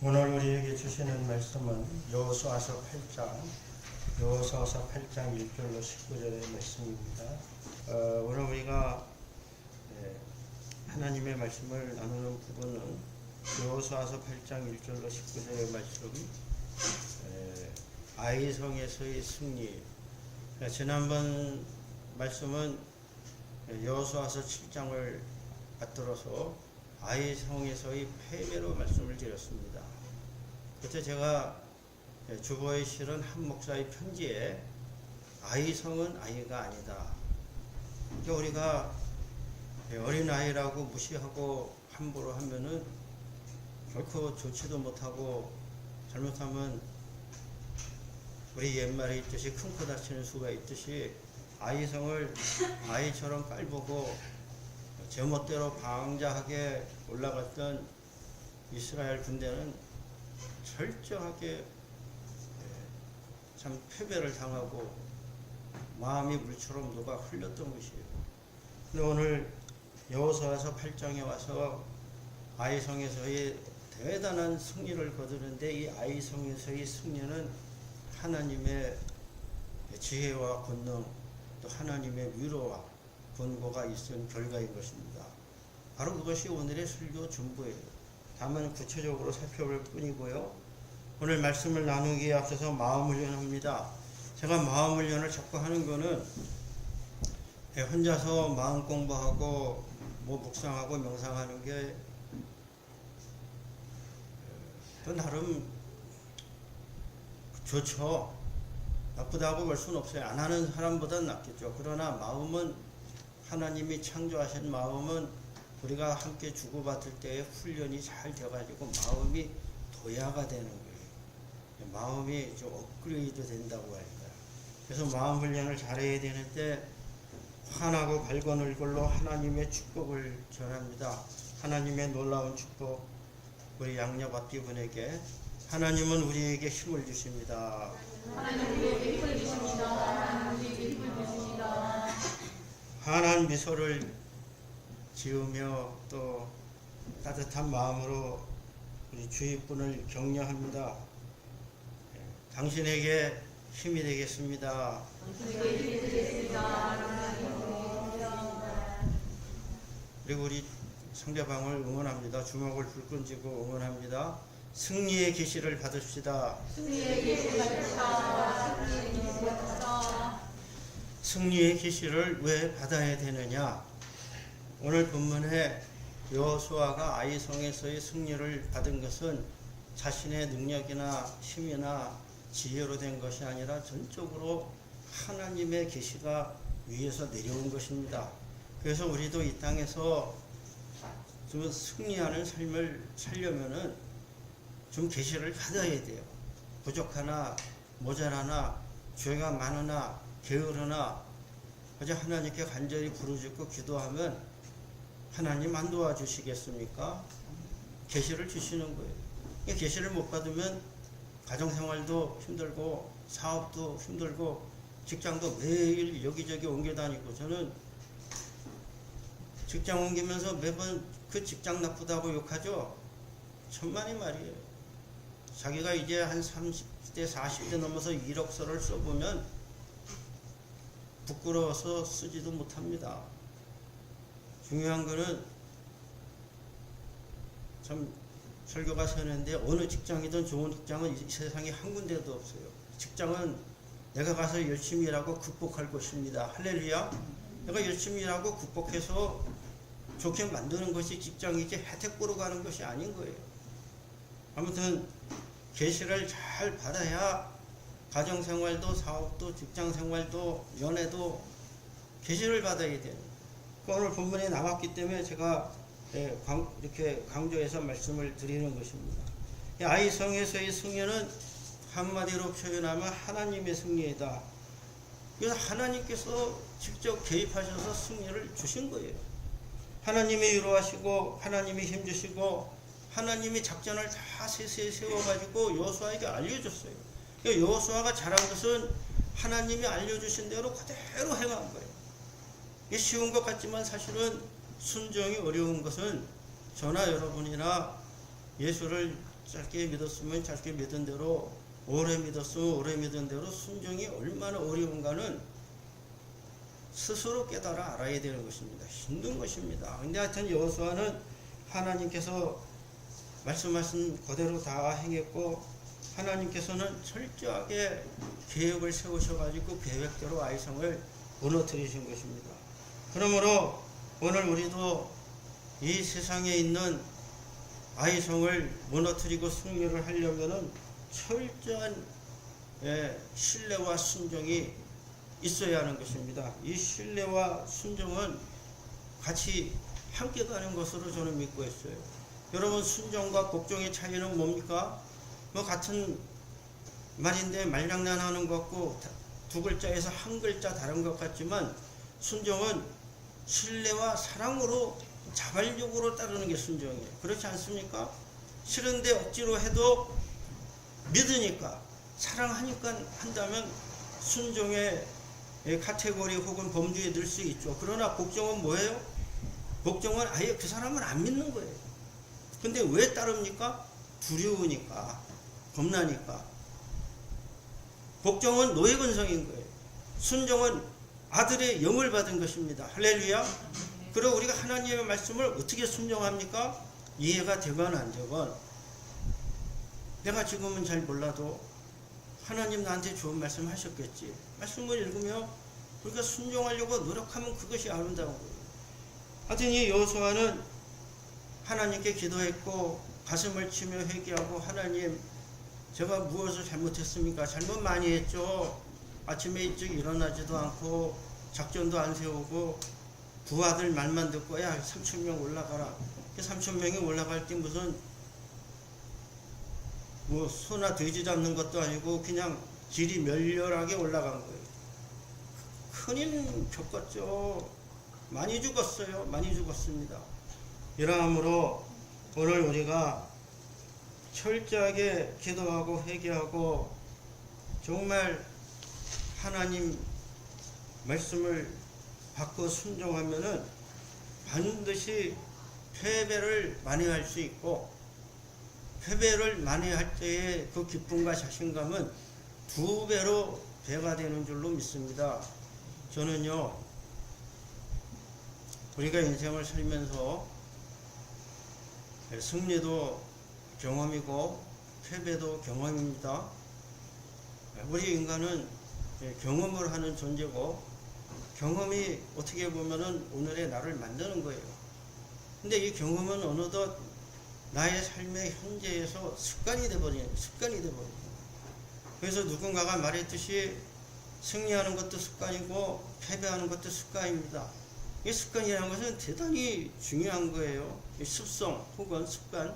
오늘 우리에게 주시는 말씀은 여호수아서 8장 1절로 19절의 말씀입니다. 오늘 우리가 하나님의 말씀을 나누는 부분은 여호수아서 8장 1절로 19절의 말씀, 아이성에서의 승리. 지난번 말씀은 여호수아서 7장을 받들어서 아이성에서의 패배로 말씀을 드렸습니다. 그때 제가 주보에 실은 한 목사의 편지에 아이성은 아이가 아니다. 우리가 어린아이라고 무시하고 함부로 하면은 결코 좋지도 못하고, 잘못하면 우리 옛말에 있듯이 큰 코 다치는 수가 있듯이 아이성을 아이처럼 깔보고 제멋대로 방자하게 올라갔던 이스라엘 군대는 철저하게 참 패배를 당하고 마음이 물처럼 녹아 흘렸던 것이에요. 근데 오늘 여호수아서 8장에 와서 아이성에서의 대단한 승리를 거두는데, 이 아이성에서의 승리는 하나님의 지혜와 권능, 또 하나님의 위로와 권고가 있은 결과인 것입니다. 바로 그것이 오늘의 설교 전부예요. 다만 구체적으로 살펴볼 뿐이고요. 오늘 말씀을 나누기에 앞서서 마음훈련합니다. 제가 마음훈련을 자꾸 하는 거는 혼자서 마음 공부하고 묵상하고 명상하는 게 또 나름 좋죠. 나쁘다고 볼 수는 없어요. 안 하는 사람보다는 낫겠죠. 그러나 마음은, 하나님이 창조하신 마음은 우리가 함께 주고받을 때에 훈련이 잘 돼가지고 마음이 도야가 되는 거예요. 마음이 좀 업그레이드 된다고 할까요. 그래서 마음 훈련을 잘해야 되는데, 환하고 밝은 얼굴로 하나님의 축복을 전합니다. 하나님의 놀라운 축복, 우리 양녀박기 분에게 하나님은 우리에게 힘을 주십니다. 하나님에게 힘을 주십니다. 하나님에게 힘을 주십니다. 환한 미소를 지으며 또 따뜻한 마음으로 우리 주위분을 격려합니다. 당신에게 힘이 되겠습니다. 당신에게 힘이 되겠습니다. 그리고 우리 상대방을 응원합니다. 주먹을 불끈 쥐고 응원합니다. 승리의 계시를 받읍시다. 승리의 계시를 받읍시다. 승리의 계시를 받읍시다. 승리의 계시를 왜 받아야 되느냐? 오늘 본문에 여호수아가 아이성에서의 승리를 받은 것은 자신의 능력이나 힘이나 지혜로 된 것이 아니라 전적으로 하나님의 계시가 위에서 내려온 것입니다. 그래서 우리도 이 땅에서 좀 승리하는 삶을 살려면은 좀 계시를 받아야 돼요. 부족하나 모자라나 죄가 많으나 게으르나 어제 하나님께 간절히 부르짖고 기도하면 하나님 안 도와주시겠습니까? 계시를 주시는 거예요. 계시를 못 받으면 가정생활도 힘들고 사업도 힘들고 직장도 매일 여기저기 옮겨 다니고, 저는 직장 옮기면서 매번 그 직장 나쁘다고 욕하죠. 천만의 말이에요. 자기가 이제 한 30대 40대 넘어서 이력서를 써보면 부끄러워서 쓰지도 못합니다. 중요한 거는 참 설교가 서는데, 어느 직장이든 좋은 직장은 이 세상에 한 군데도 없어요. 직장은 내가 가서 열심히 일하고 극복할 것입니다. 할렐루야. 내가 열심히 일하고 극복해서 좋게 만드는 것이 직장이지 혜택 보러 가는 것이 아닌 거예요. 아무튼 계시를 잘 받아야 가정생활도 사업도 직장생활도 연애도 계시를 받아야 돼요. 오늘 본문에 나왔기 때문에 제가 이렇게 강조해서 말씀을 드리는 것입니다. 아이성에서의 승리는 한마디로 표현하면 하나님의 승리이다. 그래서 하나님께서 직접 개입하셔서 승리를 주신 거예요. 하나님이 위로하시고 하나님이 힘주시고 하나님이 작전을 다 세세히 세워가지고 여호수아에게 알려줬어요. 여호수아가 잘한 것은 하나님이 알려주신 대로 그대로 행한 거예요. 이게 쉬운 것 같지만 사실은 순종이 어려운 것은 저나 여러분이나 예수를 짧게 믿었으면 짧게 믿은 대로, 오래 믿었으면 오래 믿은 대로 순종이 얼마나 어려운가는 스스로 깨달아 알아야 되는 것입니다. 힘든 것입니다. 근데 하여튼 여호수아는 하나님께서 말씀하신 그대로 다 행했고, 하나님께서는 철저하게 계획을 세우셔가지고 계획대로 아이성을 무너뜨리신 것입니다. 그러므로 오늘 우리도 이 세상에 있는 아이성을 무너뜨리고 승리를 하려면은 철저한 신뢰와 순종이 있어야 하는 것입니다. 이 신뢰와 순종은 같이 함께 가는 것으로 저는 믿고 있어요. 여러분, 순종과 복종의 차이는 뭡니까? 뭐 같은 말인데 말장난하는 것 같고 두 글자에서 한 글자 다른 것 같지만, 순종은 신뢰와 사랑으로 자발적으로 따르는 게 순종이에요. 그렇지 않습니까? 싫은데 억지로 해도 믿으니까, 사랑하니까 한다면 순종의 카테고리 혹은 범주에 들 수 있죠. 그러나 복종은 뭐예요? 복종은 아예 그 사람을 안 믿는 거예요. 근데 왜 따릅니까? 두려우니까, 겁나니까. 복종은 노예 근성인 거예요. 순종은 아들의 영을 받은 것입니다. 할렐루야. 그리고 우리가 하나님의 말씀을 어떻게 순종합니까? 이해가 되건 안 되건, 내가 지금은 잘 몰라도 하나님 나한테 좋은 말씀 하셨겠지. 말씀을 읽으며 우리가 순종하려고 노력하면 그것이 아름다운 거예요. 하여튼 이 여호수아는 하나님께 기도했고 가슴을 치며 회개하고, 하나님, 제가 무엇을 잘못했습니까? 잘못 많이 했죠. 아침에 일찍 일어나지도 않고 작전도 안 세우고 부하들 말만 듣고, 야 3,000명 올라가라. 3,000명이 올라갈 때 무슨 뭐 소나 돼지 잡는 것도 아니고 그냥 길이 멸렬하게 올라간 거예요. 큰일 겪었죠. 많이 죽었어요. 많이 죽었습니다. 이러므로 오늘 우리가 철저하게 기도하고 회개하고 정말 하나님 말씀을 받고 순종하면은 반드시 패배를 만회할 수 있고, 패배를 만회할 때의 그 기쁨과 자신감은 2배로 배가 되는 줄로 믿습니다. 저는요, 우리가 인생을 살면서 승리도 경험이고 패배도 경험입니다. 우리 인간은 경험을 하는 존재고, 경험이 어떻게 보면은 오늘의 나를 만드는 거예요. 근데 이 경험은 어느덧 나의 삶의 현재에서 습관이 돼버리는 거예요. 그래서 누군가가 말했듯이 승리하는 것도 습관이고 패배하는 것도 습관입니다. 이 습관이라는 것은 대단히 중요한 거예요. 이 습성 혹은 습관,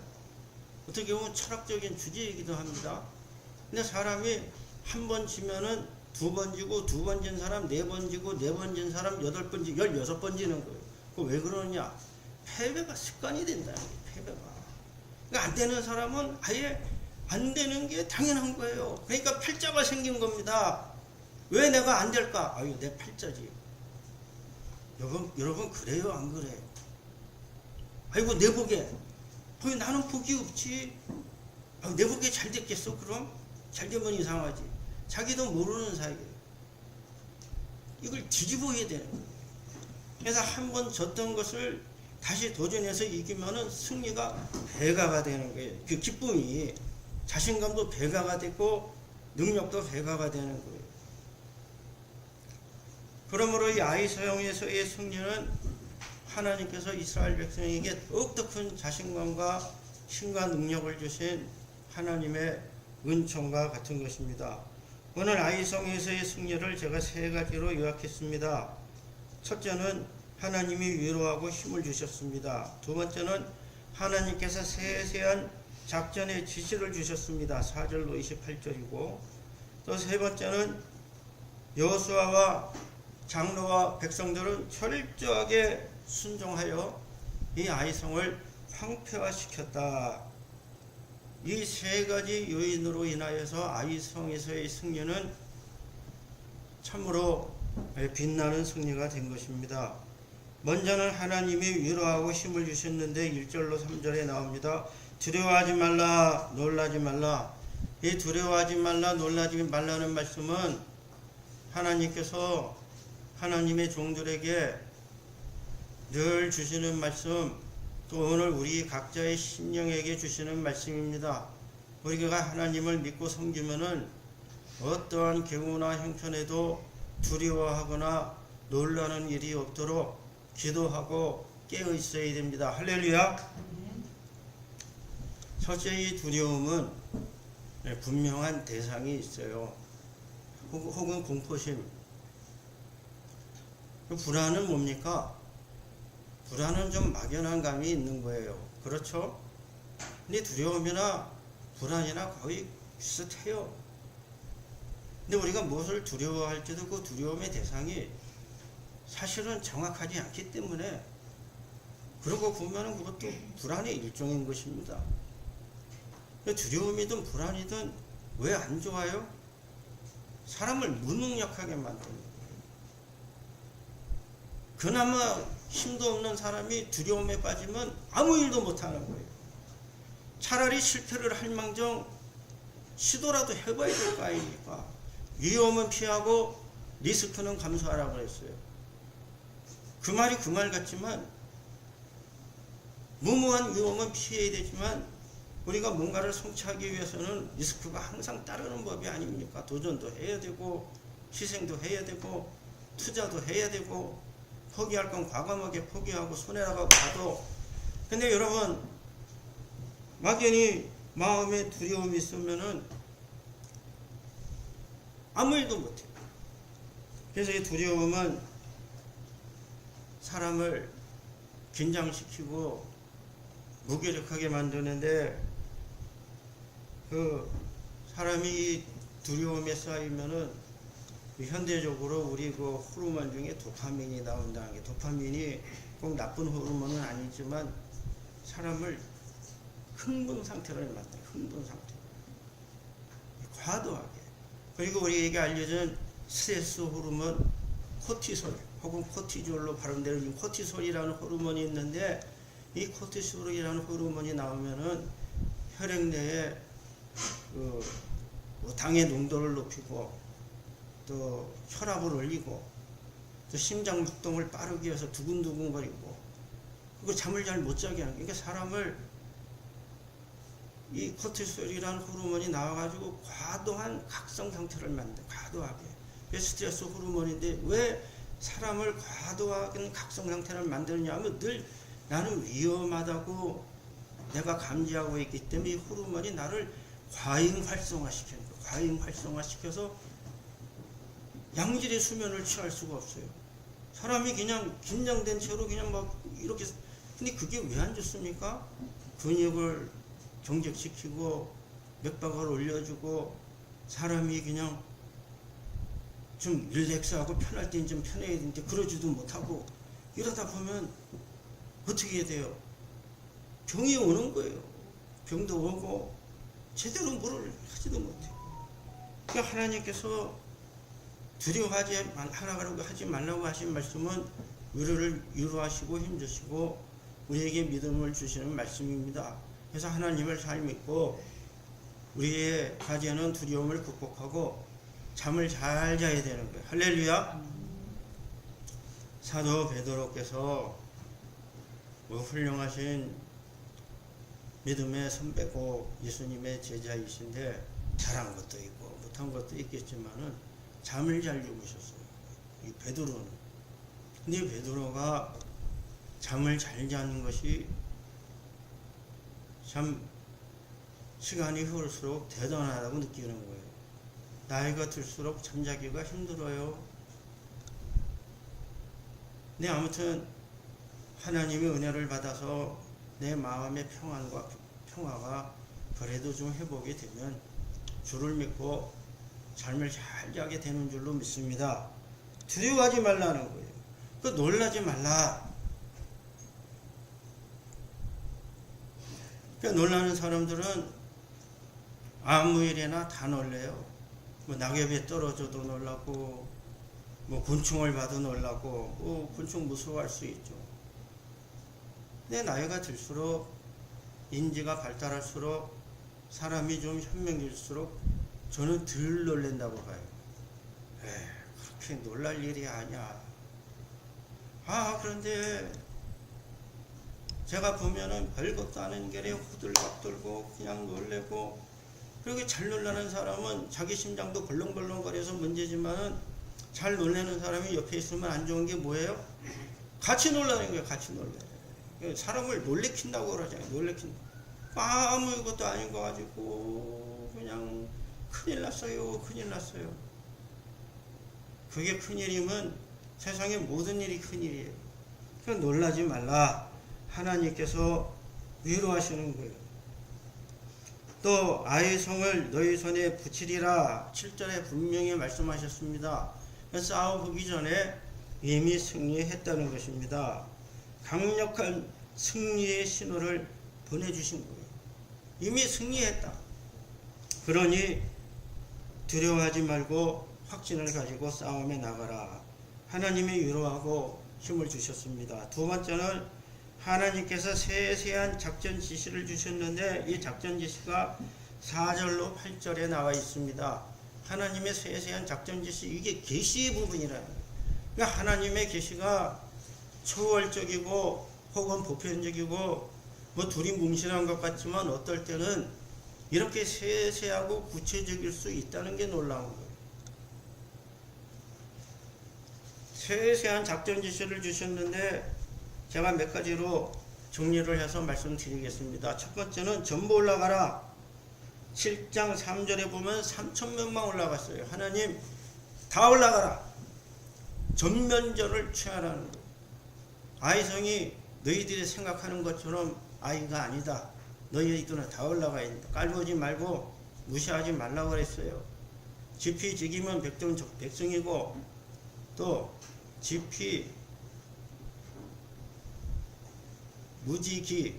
어떻게 보면 철학적인 주제이기도 합니다. 근데 사람이 한 번 지면은 2번 지고, 2번 진 사람 4번 지고, 4번 진 사람 8번 지고, 16번 지는 거예요. 그 왜 그러냐? 패배가 습관이 된다는 거예요. 패배가. 그러니까 안 되는 사람은 아예 안 되는 게 당연한 거예요. 그러니까 팔자가 생긴 겁니다. 왜 내가 안 될까? 아유, 내 팔자지. 여러분 그래요, 안 그래요? 아이고, 내 복에 나는 복이 없지. 아유, 내 복에 잘 됐겠어? 그럼 잘 되면 이상하지. 자기도 모르는 사이에 이걸 뒤집어야 되는 거예요. 그래서 한 번 졌던 것을 다시 도전해서 이기면은 승리가 배가가 되는 거예요. 그 기쁨이, 자신감도 배가가 되고 능력도 배가가 되는 거예요. 그러므로 이 아이서영에서의 승리는 하나님께서 이스라엘 백성에게 더욱더 큰 자신감과 힘과 능력을 주신 하나님의 은총과 같은 것입니다. 오늘 아이성에서의 승리를 제가 3가지로 요약했습니다. 첫째는 하나님이 위로하고 힘을 주셨습니다. 2번째는 하나님께서 세세한 작전의 지시를 주셨습니다. 4절로 28절이고, 또 3번째는 여호수아와 장로와 백성들은 철저하게 순종하여 이 아이성을 황폐화시켰다. 이 3가지 요인으로 인하여서 아이성에서의 승리는 참으로 빛나는 승리가 된 것입니다. 먼저는 하나님이 위로하고 힘을 주셨는데 1절로 3절에 나옵니다. 두려워하지 말라, 놀라지 말라. 이 두려워하지 말라, 놀라지 말라는 말씀은 하나님께서 하나님의 종들에게 늘 주시는 말씀, 또 오늘 우리 각자의 심령에게 주시는 말씀입니다. 우리가 하나님을 믿고 섬기면은 어떠한 경우나 형편에도 두려워하거나 놀라는 일이 없도록 기도하고 깨어 있어야 됩니다. 할렐루야. 첫째, 이 두려움은 분명한 대상이 있어요. 혹은 공포심. 불안은 뭡니까? 불안은 좀 막연한 감이 있는 거예요. 그렇죠? 근데 두려움이나 불안이나 거의 비슷해요. 근데 우리가 무엇을 두려워할지도 그 두려움의 대상이 사실은 정확하지 않기 때문에, 그러고 보면 그것도 불안의 일종인 것입니다. 두려움이든 불안이든 왜 안 좋아요? 사람을 무능력하게 만드는 거예요. 그나마 힘도 없는 사람이 두려움에 빠지면 아무 일도 못하는 거예요. 차라리 실패를 할 망정 시도라도 해봐야 될 거 아닙니까? 위험은 피하고 리스크는 감수하라고 그랬어요. 그 말이 그 말 같지만, 무모한 위험은 피해야 되지만 우리가 뭔가를 성취하기 위해서는 리스크가 항상 따르는 법이 아닙니까? 도전도 해야 되고 희생도 해야 되고 투자도 해야 되고, 포기할 건 과감하게 포기하고 손해라고 봐도. 근데 여러분, 막연히 마음에 두려움이 있으면은 아무 일도 못해요. 그래서 이 두려움은 사람을 긴장시키고 무기력하게 만드는데, 그 사람이 두려움에 쌓이면은 현대적으로 우리 그 호르몬 중에 도파민이 나온다는 게, 도파민이 꼭 나쁜 호르몬은 아니지만 사람을 흥분 상태를 만들어요. 흥분 상태. 과도하게. 그리고 우리에게 알려진 스트레스 호르몬 코티솔 혹은 코티졸로 발음되는 코티솔이라는 호르몬이 있는데, 이 코티솔이라는 호르몬이 나오면은 혈액 내에 그 당의 농도를 높이고 또 혈압을 올리고 또 심장 박동을 빠르게 해서 두근두근거리고, 그리고 잠을 잘 못 자게 하는. 그러니까 사람을 이 코티솔이라는 호르몬이 나와가지고 과도한 각성 상태를 만들어. 과도하게. 스트레스 호르몬인데 왜 사람을 과도하게 각성 상태를 만드느냐 하면, 늘 나는 위험하다고 내가 감지하고 있기 때문에 이 호르몬이 나를 과잉 활성화시키는 거예요. 과잉 활성화시켜서 양질의 수면을 취할 수가 없어요. 사람이 그냥 긴장된 채로 그냥 막 이렇게. 근데 그게 왜 안 좋습니까? 근육을 경직시키고 맥박을 올려주고 사람이 그냥 좀 릴렉스하고 편할 때는 좀 편해야 되는데 그러지도 못하고, 이러다 보면 어떻게 해야 돼요? 병이 오는 거예요. 병도 오고 제대로 뭐를 하지도 못해요. 그러니까 하나님께서 두려워하지 하지 말라고 하신 말씀은 우리를 위로하시고 힘주시고 우리에게 믿음을 주시는 말씀입니다. 그래서 하나님을 잘 믿고 우리의 과제는 두려움을 극복하고 잠을 잘 자야 되는 거예요. 할렐루야. 사도 베드로께서 훌륭하신 믿음의 선배고 예수님의 제자이신데, 잘한 것도 있고 못한 것도 있겠지만은 잠을 잘 주무셨어요. 이 베드로는. 근데 베드로가 잠을 잘 자는 것이 참 시간이 흐를수록 대단하다고 느끼는 거예요. 나이가 들수록 잠자기가 힘들어요. 근데 아무튼 하나님의 은혜를 받아서 내 마음의 평화가 그래도 좀 회복이 되면 주를 믿고 잠을 잘 자게 되는 줄로 믿습니다. 두려워하지 말라는 거예요. 그 놀라지 말라. 그러니까 놀라는 사람들은 아무 일에나 다 놀래요. 뭐 낙엽이 떨어져도 놀라고, 뭐 곤충을 봐도 놀라고 뭐 곤충 무서워할 수 있죠. 근데 나이가 들수록 인지가 발달할수록 사람이 좀 현명해질수록 저는 덜 놀란다고 봐요. 그렇게 놀랄 일이 아니야. 그런데 제가 보면은 별것도 아닌 게래 후들갑 들고 그냥 놀래고, 그렇게 잘 놀라는 사람은 자기 심장도 벌렁벌렁거려서 문제지만은 잘 놀라는 사람이 옆에 있으면 안 좋은 게 뭐예요? 같이 놀라는 거예요. 같이 놀래. 사람을 놀래킨다고 그러잖아요. 놀래킨다. 아무것도 아닌 거 가지고 그냥 큰일 났어요. 큰일 났어요. 그게 큰일이면 세상의 모든 일이 큰일이에요. 그러니까 놀라지 말라. 하나님께서 위로하시는 거예요. 또 아이의 성을 너희 손에 붙이리라 7절에 분명히 말씀하셨습니다. 싸워보기 전에 이미 승리했다는 것입니다. 강력한 승리의 신호를 보내주신 거예요. 이미 승리했다. 그러니 두려워하지 말고 확신을 가지고 싸움에 나가라. 하나님이 위로하고 힘을 주셨습니다. 두 번째는 하나님께서 세세한 작전 지시를 주셨는데 이 작전 지시가 4절로 8절에 나와 있습니다. 하나님의 세세한 작전 지시, 이게 계시의 부분이라는 거예요. 그러니까 하나님의 계시가 초월적이고 혹은 보편적이고 뭐 둘이 뭉실한 것 같지만 어떨 때는 이렇게 세세하고 구체적일 수 있다는 게 놀라운 거예요. 세세한 작전 지시를 주셨는데 제가 몇 가지로 정리를 해서 말씀드리겠습니다. 첫 번째는 전부 올라가라. 7장 3절에 보면 3,000명만 올라갔어요. 하나님 다 올라가라. 전면전을 취하라는 거예요. 아이성이 너희들이 생각하는 것처럼 아이가 아니다. 너희들은 다 올라가야 된다. 깔보지 말고 무시하지 말라고 그랬어요. 지피지기면 백성이고 또 지피 무지기,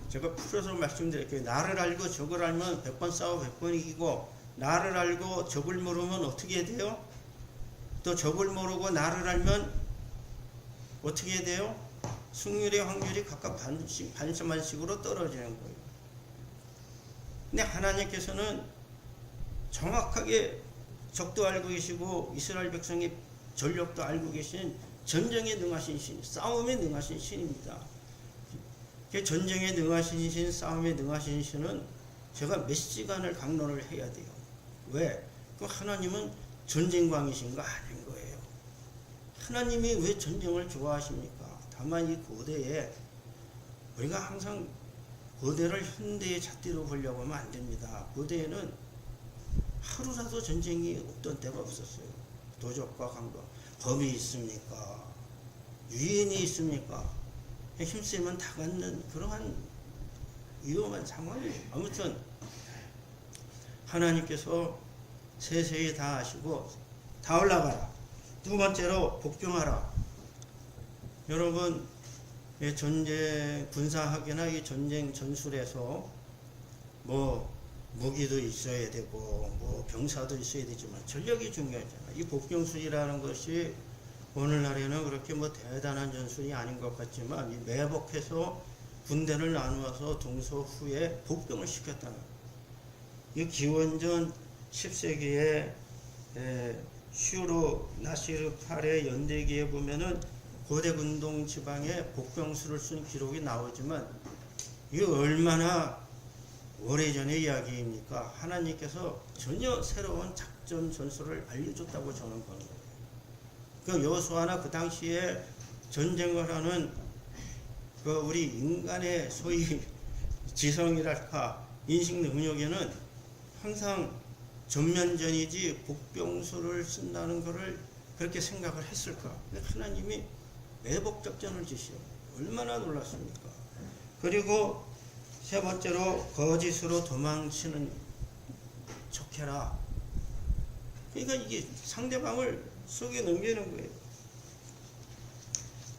제가 풀어서 말씀드릴게요. 나를 알고 적을 알면 100번 싸워 100번 이기고, 나를 알고 적을 모르면 어떻게 돼요? 또 적을 모르고 나를 알면 어떻게 돼요? 승률의 확률이 각각 반씩으로 떨어지는 거예요. 근데 하나님께서는 정확하게 적도 알고 계시고 이스라엘 백성의 전력도 알고 계신 전쟁에 능하신 신, 싸움에 능하신 신입니다. 전쟁에 능하신 신, 싸움에 능하신 신은 제가 몇 시간을 강론을 해야 돼요. 왜? 그 하나님은 전쟁광이신 거 아닌 거예요. 하나님이 왜 전쟁을 좋아하십니까? 다만 이 고대에 우리가 항상 고대를 현대의 잣대로 보려고 하면 안 됩니다. 고대에는 하루라도 전쟁이 없던 때가 없었어요. 도적과 강도. 범이 있습니까? 유인이 있습니까? 힘쓰면 다 갖는 그러한 위험한 상황이에요. 아무튼 하나님께서 세세히 다 아시고 다 올라가라. 두 번째로 복종하라. 여러분 전쟁 군사학이나 이 전쟁 전술에서 뭐 무기도 있어야 되고 뭐 병사도 있어야 되지만 전력이 중요하잖아요. 이 복병술이라는 것이 오늘날에는 그렇게 뭐 대단한 전술이 아닌 것 같지만 이 매복해서 군대를 나누어서 동서 후에 복병을 시켰다는 거예요. 이 기원전 10세기에 슈로 나시르 팔의 연대기에 보면은 고대 군동 지방에 복병수를 쓴 기록이 나오지만 이게 얼마나 오래전의 이야기입니까? 하나님께서 전혀 새로운 작전 전술을 알려줬다고 저는 보는 거예요. 그 여호수아나 그 당시에 전쟁을 하는 그 우리 인간의 소위 지성이랄까 인식 능력에는 항상 전면전이지 복병수를 쓴다는 것을 그렇게 생각을 했을까? 근데 하나님이 매복작전을 지시오. 얼마나 놀랐습니까? 그리고 세 번째로 거짓으로 도망치는 척해라. 그러니까 이게 상대방을 속에 넘기는 거예요.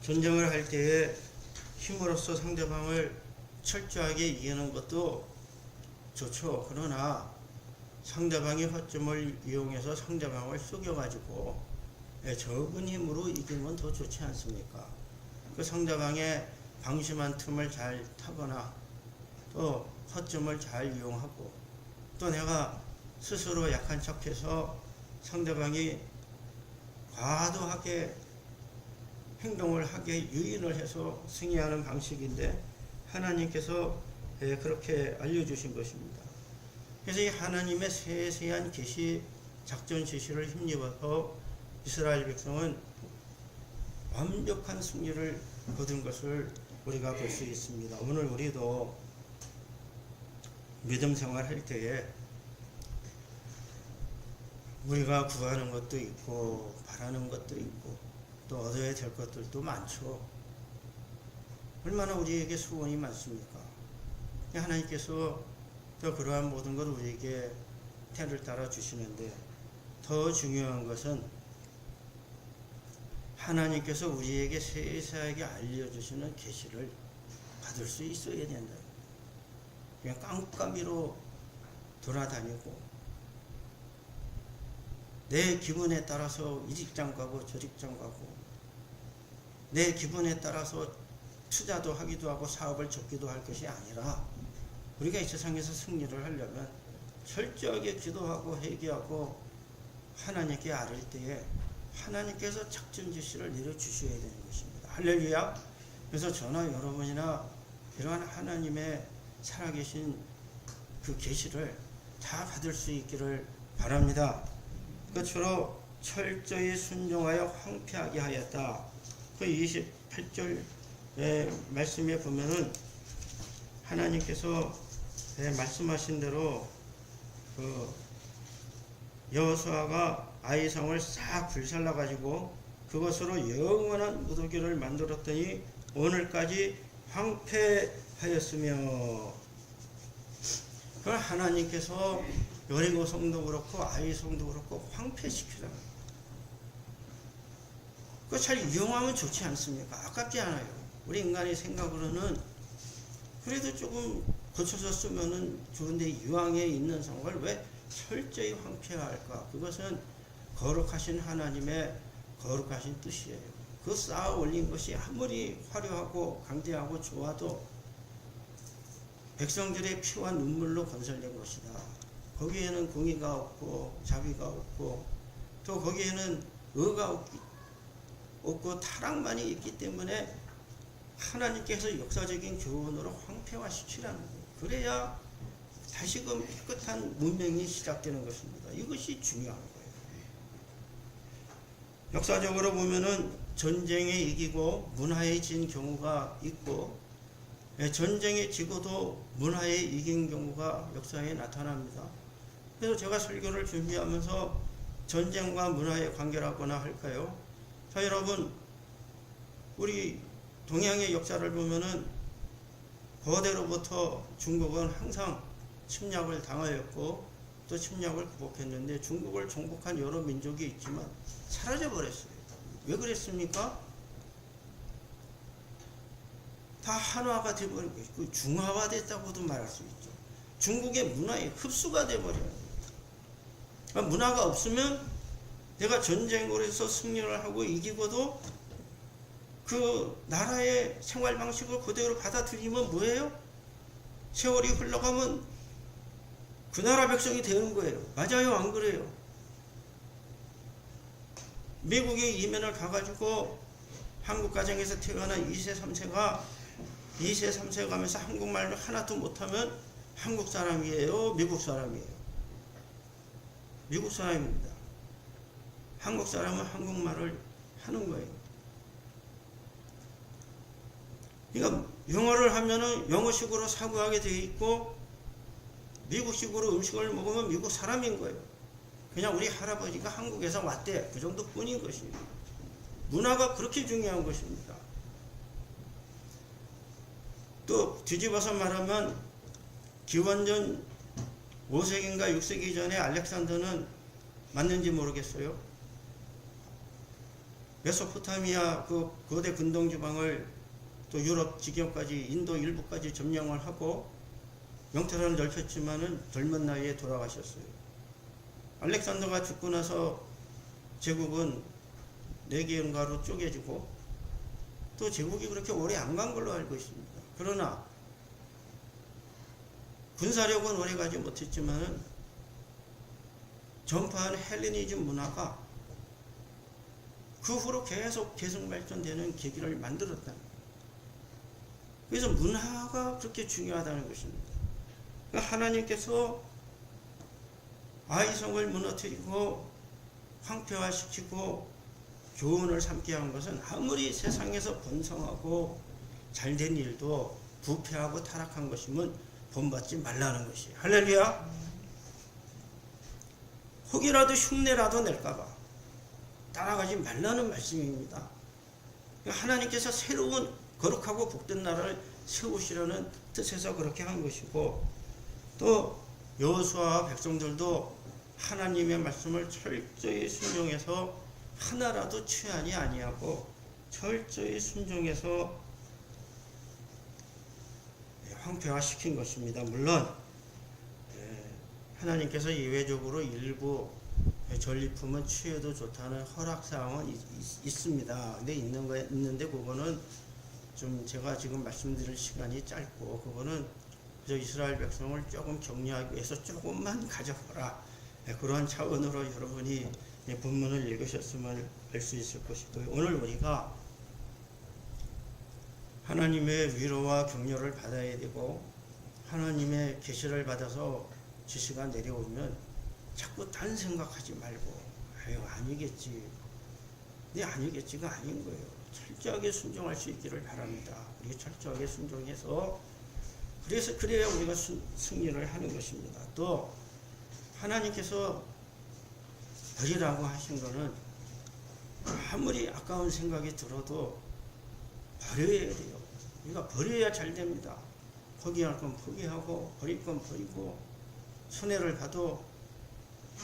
전쟁을 할 때에 힘으로써 상대방을 철저하게 이기는 것도 좋죠. 그러나 상대방의 허점을 이용해서 상대방을 속여가지고 적은 힘으로 이기면 더 좋지 않습니까? 그 상대방의 방심한 틈을 잘 타거나 또 허점을 잘 이용하고 또 내가 스스로 약한 척해서 상대방이 과도하게 행동을 하게 유인을 해서 승리하는 방식인데 하나님께서 그렇게 알려주신 것입니다. 그래서 이 하나님의 세세한 계시 작전 지시를 힘입어서 이스라엘 백성은 완벽한 승리를 거둔 것을 우리가 볼 수 있습니다. 오늘 우리도 믿음 생활할 때에 우리가 구하는 것도 있고 바라는 것도 있고 또 얻어야 될 것들도 많죠. 얼마나 우리에게 소원이 많습니까? 하나님께서 또 그러한 모든 걸 우리에게 태를 따라 주시는데 더 중요한 것은 하나님께서 우리에게 세세하게 알려주시는 계시를 받을 수 있어야 된다. 그냥 깜깜이로 돌아다니고 내 기분에 따라서 이 직장 가고 저 직장 가고 내 기분에 따라서 투자도 하기도 하고 사업을 접기도 할 것이 아니라 우리가 이 세상에서 승리를 하려면 철저하게 기도하고 회개하고 하나님께 아뢰 때에 하나님께서 작전 지시를 내려주셔야 되는 것입니다. 할렐루야. 그래서 저나 여러분이나 이러한 하나님의 살아계신 그 계시를 다 받을 수 있기를 바랍니다. 끝으로 철저히 순종하여 황폐하게 하였다. 그 28절 말씀에 보면은 하나님께서 말씀하신 대로 그 여호수아가 아이성을 싹 불살라 가지고 그것으로 영원한 무더기를 만들었더니 오늘까지 황폐하였으며, 그걸 하나님께서 여리고 성도 그렇고 아이성도 그렇고 황폐시키라. 그거 잘 이용하면 좋지 않습니까? 아깝지 않아요. 우리 인간의 생각으로는 그래도 조금 고쳐서 쓰면은 좋은데 이왕에 있는 성을 왜 철저히 황폐할까? 그것은 거룩하신 하나님의 거룩하신 뜻이에요. 그 쌓아 올린 것이 아무리 화려하고 강대하고 좋아도 백성들의 피와 눈물로 건설된 것이다. 거기에는 공의가 없고 자비가 없고 또 거기에는 의가 없고 타락만이 있기 때문에 하나님께서 역사적인 교훈으로 황폐화시키라는 거예요. 그래야 다시금 깨끗한 문명이 시작되는 것입니다. 이것이 중요한 거예요. 역사적으로 보면은 전쟁에 이기고 문화에 진 경우가 있고 전쟁에 지고도 문화에 이긴 경우가 역사에 나타납니다. 그래서 제가 설교를 준비하면서 전쟁과 문화의 관계라거나 할까요? 자, 여러분, 우리 동양의 역사를 보면은 거대로부터 중국은 항상 침략을 당하였고 또 침략을 극복했는데 중국을 정복한 여러 민족이 있지만 사라져 버렸어요. 왜 그랬습니까? 다 한화가 되어버리고 있고 중화가 됐다고도 말할 수 있죠. 중국의 문화에 흡수가 되어버려요. 그러니까 문화가 없으면 내가 전쟁으로 해서 승리를 하고 이기고도 그 나라의 생활 방식을 그대로 받아들이면 뭐예요? 세월이 흘러가면 그 나라 백성이 되는 거예요. 맞아요? 안 그래요? 미국에 이민을 가가지고 한국 가정에서 태어난 2세, 3세가 가면서 한국말을 하나도 못하면 한국 사람이에요? 미국 사람이에요? 미국 사람입니다. 한국 사람은 한국말을 하는 거예요. 그러니까 영어를 하면은 영어식으로 사고하게 되어 있고 미국식으로 음식을 먹으면 미국 사람인 거예요. 그냥 우리 할아버지가 한국에서 왔대. 그 정도 뿐인 것입니다. 문화가 그렇게 중요한 것입니다. 또 뒤집어서 말하면 기원전 5세기인가 6세기 전에 알렉산더는 맞는지 모르겠어요. 메소포타미아 그 거대 근동지방을 또 유럽 지경까지 인도 일부까지 점령을 하고 영토를 넓혔지만은 젊은 나이에 돌아가셨어요. 알렉산더가 죽고 나서 제국은 4개인가로 쪼개지고 또 제국이 그렇게 오래 안 간 걸로 알고 있습니다. 그러나 군사력은 오래 가지 못했지만 전파한 헬레니즘 문화가 그 후로 계속 계승 발전되는 계기를 만들었다. 그래서 문화가 그렇게 중요하다는 것입니다. 하나님께서 아이성을 무너뜨리고 황폐화시키고 교훈을 삼게 한 것은 아무리 세상에서 번성하고 잘된 일도 부패하고 타락한 것이면 본받지 말라는 것이. 할렐루야. 혹이라도 흉내라도 낼까봐 따라가지 말라는 말씀입니다. 하나님께서 새로운 거룩하고 복된 나라를 세우시려는 뜻에서 그렇게 한 것이고, 또 여호수아와 백성들도 하나님의 말씀을 철저히 순종해서 하나라도 취하지 아니하고 철저히 순종해서 황폐화시킨 것입니다. 물론 하나님께서 예외적으로 일부 전리품은 취해도 좋다는 허락사항은 있습니다. 근데 있는데 그거는 좀 제가 지금 말씀드릴 시간이 짧고, 그거는 저 이스라엘 백성을 조금 격려하기 위해서 조금만 가져보라, 그러한 차원으로 여러분이 본문을 읽으셨으면 알 수 있을 것이고요. 오늘 우리가 하나님의 위로와 격려를 받아야 되고, 하나님의 계시를 받아서 지시가 내려오면 자꾸 딴 생각하지 말고 아유 아니겠지, 네 아니겠지가 아닌 거예요. 철저하게 순종할 수 있기를 바랍니다. 우리 철저하게 순종해서 그래야 우리가 승리를 하는 것입니다. 또 하나님께서 버리라고 하신 거는 아무리 아까운 생각이 들어도 버려야 돼요. 우리가 버려야 잘 됩니다. 포기할 건 포기하고 버릴 건 버리고, 손해를 봐도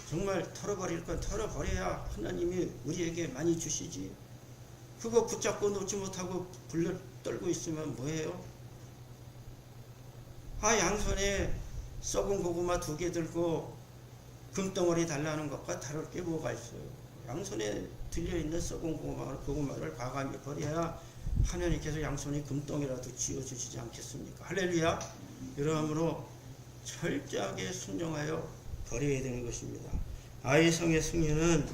정말 털어버릴 건 털어버려야 하나님이 우리에게 많이 주시지. 그거 붙잡고 놓지 못하고 불러 떨고 있으면 뭐예요? 양손에 썩은 고구마 2개 들고 금덩어리 달라는 것과 다를 게 뭐가 있어요? 양손에 들려있는 썩은 고구마를 과감히 버려야 하나님께서 양손에 금덩이라도 쥐어주시지 않겠습니까? 할렐루야. 이러므로 철저하게 순종하여 버려야 되는 것입니다. 아이성의 승리는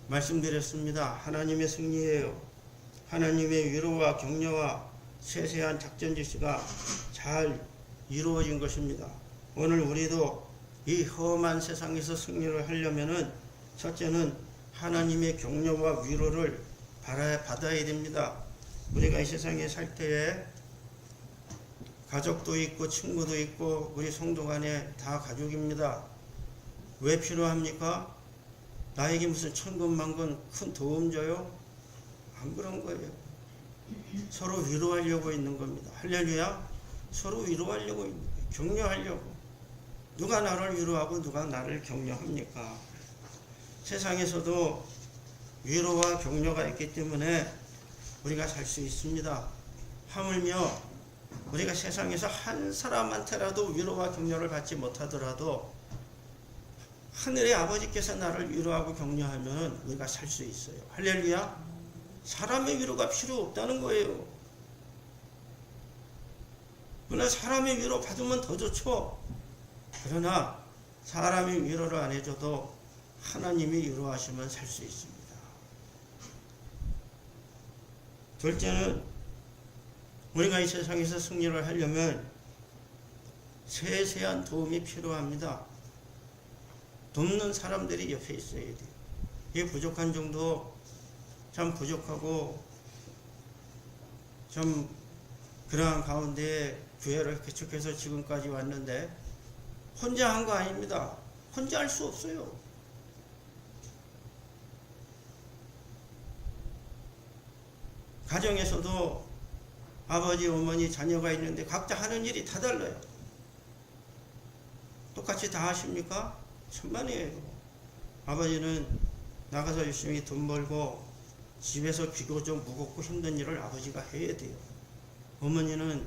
말씀드렸습니다. 하나님의 승리예요. 하나님의 위로와 격려와 세세한 작전 지시가 잘 이루어진 것입니다. 오늘 우리도 이 험한 세상에서 승리를 하려면은 첫째는 하나님의 격려와 위로를 받아야 됩니다. 우리가 이 세상에 살 때에 가족도 있고 친구도 있고 우리 성도 간에 다 가족입니다. 왜 필요합니까? 나에게 무슨 천근만근 큰 도움 줘요? 안 그런 거예요. 서로 위로하려고 있는 겁니다. 할렐루야. 서로 위로하려고 있는 거예요. 격려하려고. 누가 나를 위로하고 누가 나를 격려합니까? 세상에서도 위로와 격려가 있기 때문에 우리가 살 수 있습니다. 하물며 우리가 세상에서 한 사람한테라도 위로와 격려를 받지 못하더라도 하늘의 아버지께서 나를 위로하고 격려하면 우리가 살 수 있어요. 할렐루야. 사람의 위로가 필요 없다는 거예요. 그러나 사람의 위로 받으면 더 좋죠. 그러나 사람이 위로를 안 해줘도 하나님이 위로하시면 살 수 있습니다. 둘째는 우리가 이 세상에서 승리를 하려면 세세한 도움이 필요합니다. 돕는 사람들이 옆에 있어야 돼요. 이게 부족한 정도 참 부족하고 좀 그러한 가운데 교회를 개척해서 지금까지 왔는데 혼자 한 거 아닙니다. 혼자 할 수 없어요. 가정에서도 아버지, 어머니, 자녀가 있는데 각자 하는 일이 다 달라요. 똑같이 다 하십니까? 천만이에요. 아버지는 나가서 열심히 돈 벌고 집에서 비교적 무겁고 힘든 일을 아버지가 해야 돼요. 어머니는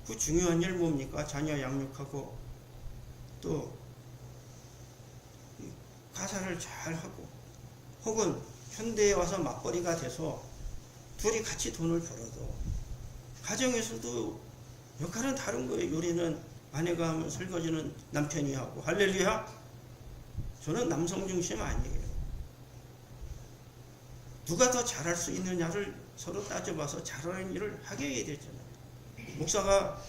그 중요한 일 뭡니까? 자녀 양육하고 또 가사를 잘 하고 혹은 현대에 와서 맞벌이가 돼서 둘이 같이 돈을 벌어도 가정에서도 역할은 다른 거예요. 요리는 아내가 하면 설거지는 남편이 하고. 할렐루야. 저는 남성 중심 아니에요. 누가 더 잘할 수 있느냐를 서로 따져봐서 잘하는 일을 하게 해야 되잖아요. 목사가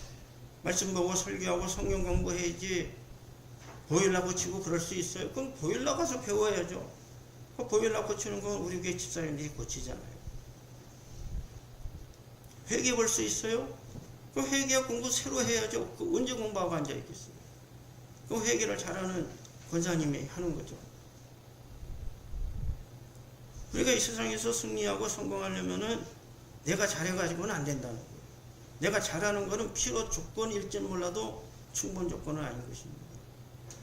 말씀 보고 설교하고 성경 공부해야지 보일러 고치고 그럴 수 있어요? 그럼 보일러 가서 배워야죠. 그 보일러 고치는 건 우리 교회 집사님들이 고치잖아요. 회계 볼 수 있어요? 그 회계 공부 새로 해야죠. 그 언제 공부하고 앉아있겠어요? 그 회계를 잘하는 권사님이 하는 거죠. 우리가 이 세상에서 승리하고 성공하려면은 내가 잘해가지고는 안 된다는 거예요. 내가 잘하는 거는 필요 조건일지는 몰라도 충분 조건은 아닌 것입니다.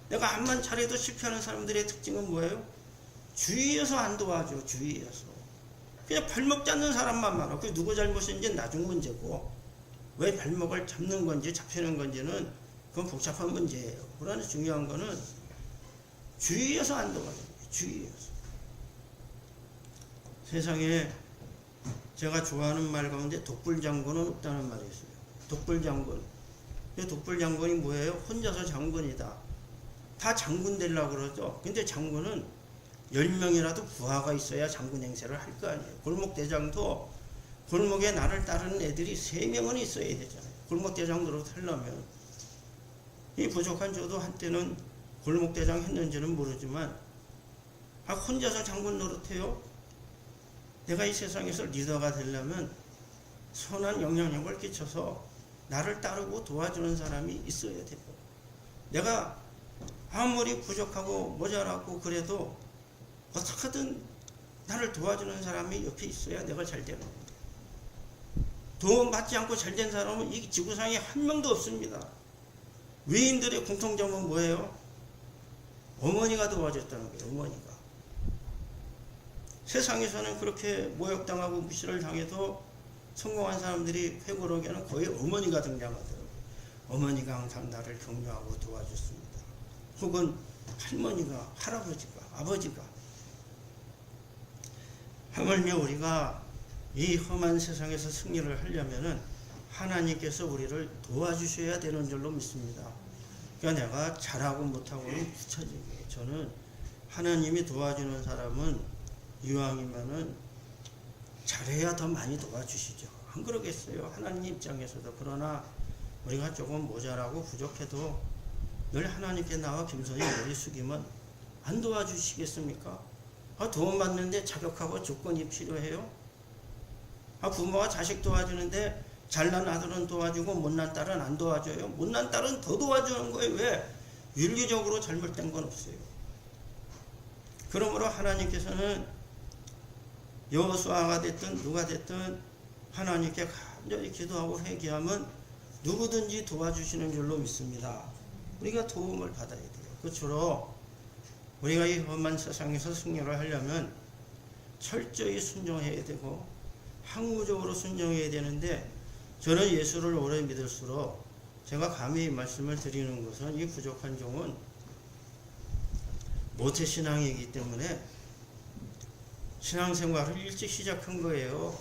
내가 암만 잘해도 실패하는 사람들의 특징은 뭐예요? 주위에서 안 도와줘. 주위에서 그냥 발목 잡는 사람만 많아. 그게 누구 잘못인지 나중 문제고, 왜 발목을 잡는 건지 잡히는 건지는 그건 복잡한 문제예요. 그러나 중요한 거는 주위에서 안 도와줘요. 주위에서. 세상에 제가 좋아하는 말 가운데 독불장군은 없다는 말이 있어요. 독불장군. 이 독불장군이 뭐예요? 혼자서 장군이다. 다 장군 되려고 그러죠. 근데 장군은 10명이라도 부하가 있어야 장군 행세를 할 거 아니에요. 골목대장도 골목에 나를 따르는 애들이 3명은 있어야 되잖아요. 골목대장 노릇하려면. 이 부족한 저도 한때는 골목대장 했는지는 모르지만 혼자서 장군 노릇해요. 내가 이 세상에서 리더가 되려면 선한 영향력을 끼쳐서 나를 따르고 도와주는 사람이 있어야 돼요. 내가 아무리 부족하고 모자라고 그래도 어떻게든 나를 도와주는 사람이 옆에 있어야 내가 잘 되는 거예요. 도움 받지 않고 잘 된 사람은 이 지구상에 한 명도 없습니다. 외인들의 공통점은 뭐예요? 어머니가 도와줬다는 거예요. 어머니가. 세상에서는 그렇게 모욕당하고 무시를 당해도 성공한 사람들이 회고록에는 거의 어머니가 등장하더라고요. 어머니가 항상 나를 격려하고 도와줬습니다. 혹은 할머니가, 할아버지가, 아버지가. 하물며 우리가 이 험한 세상에서 승리를 하려면은 하나님께서 우리를 도와주셔야 되는 줄로 믿습니다. 그러니까 내가 잘하고 못하고는 부차적이에요. 저는 하나님이 도와주는 사람은 이왕이면은 잘해야 더 많이 도와주시죠. 안 그러겠어요? 하나님 입장에서도. 그러나 우리가 조금 모자라고 부족해도 늘 하나님께 나와 겸손히 머리 숙이면 안 도와주시겠습니까? 도움 받는데 자격하고 조건이 필요해요? 부모가 자식 도와주는데 잘난 아들은 도와주고 못난 딸은 안 도와줘요? 못난 딸은 더 도와주는 거예요. 왜? 윤리적으로 잘못된 건 없어요. 그러므로 하나님께서는 여호수아가 됐든 누가 됐든 하나님께 간절히 기도하고 회개하면 누구든지 도와주시는 줄로 믿습니다. 우리가 도움을 받아야 돼요. 그처럼 우리가 이 험한 세상에서 승리를 하려면 철저히 순종해야 되고 항구적으로 순종해야 되는데, 저는 예수를 오래 믿을수록 제가 감히 이 말씀을 드리는 것은 이 부족한 종은 모태신앙이기 때문에 신앙생활을 일찍 시작한 거예요.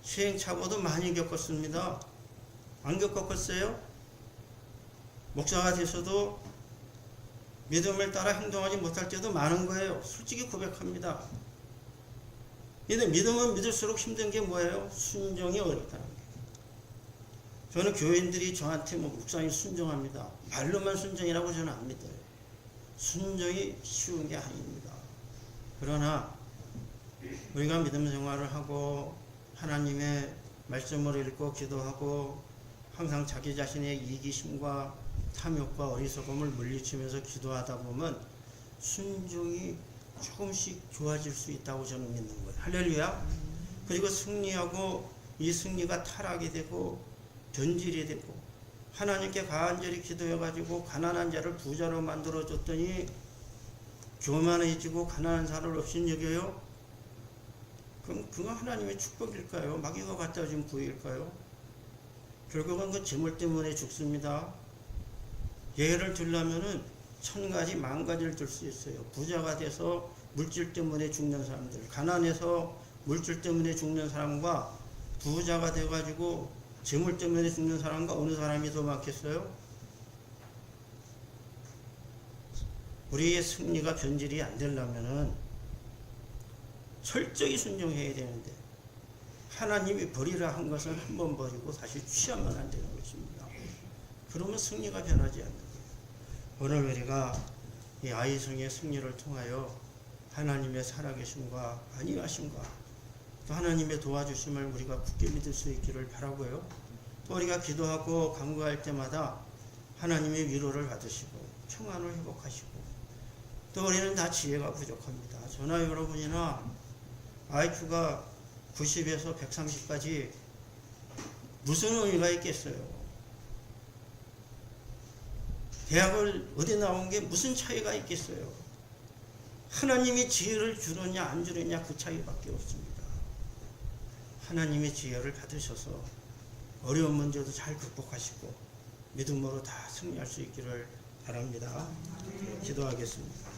시행착오도 많이 겪었습니다. 안 겪었어요? 목사가 돼서도 믿음을 따라 행동하지 못할 때도 많은 거예요. 솔직히 고백합니다. 근데 믿음은 믿을수록 힘든 게 뭐예요? 순종이 어렵다는 거예요. 저는 교인들이 저한테 목사님 순종합니다. 말로만 순종이라고 저는 안 믿어요. 순종이 쉬운 게 아닙니다. 그러나 우리가 믿음 생활을 하고 하나님의 말씀을 읽고 기도하고 항상 자기 자신의 이기심과 탐욕과 어리석음을 물리치면서 기도하다 보면 순종이 조금씩 좋아질 수 있다고 저는 믿는 거예요. 할렐루야. 그리고 승리하고 이 승리가 타락이 되고 변질이 되고 하나님께 간절히 기도해가지고 가난한 자를 부자로 만들어줬더니 교만해지고 가난한 사람을 없인 여겨요? 그럼 그건 하나님의 축복일까요? 마귀가 갖다 준 부위일까요? 결국은 그 재물 때문에 죽습니다. 예를 들려면은 1000가지 10,000가지를 들 수 있어요. 부자가 돼서 물질 때문에 죽는 사람들, 가난해서 물질 때문에 죽는 사람과 부자가 돼가지고 재물 때문에 죽는 사람과 어느 사람이 더 많겠어요? 우리의 승리가 변질이 안 되려면은 철저히 순종해야 되는데 하나님이 버리라 한 것은 한 번 버리고 다시 취하면 안 되는 것입니다. 그러면 승리가 변하지 않는 거예요. 오늘 우리가 이 아이성의 승리를 통하여 하나님의 살아계심과 안위하심과 또 하나님의 도와주심을 우리가 굳게 믿을 수 있기를 바라고요. 또 우리가 기도하고 간구할 때마다 하나님의 위로를 받으시고 평안을 회복하시고 또 우리는 다 지혜가 부족합니다. 저나 여러분이나 IQ가 90에서 130까지 무슨 의미가 있겠어요? 대학을 어디 나온 게 무슨 차이가 있겠어요? 하나님이 지혜를 주느냐 안 주느냐 그 차이밖에 없습니다. 하나님의 지혜를 받으셔서 어려운 문제도 잘 극복하시고 믿음으로 다 승리할 수 있기를 바랍니다. 기도하겠습니다.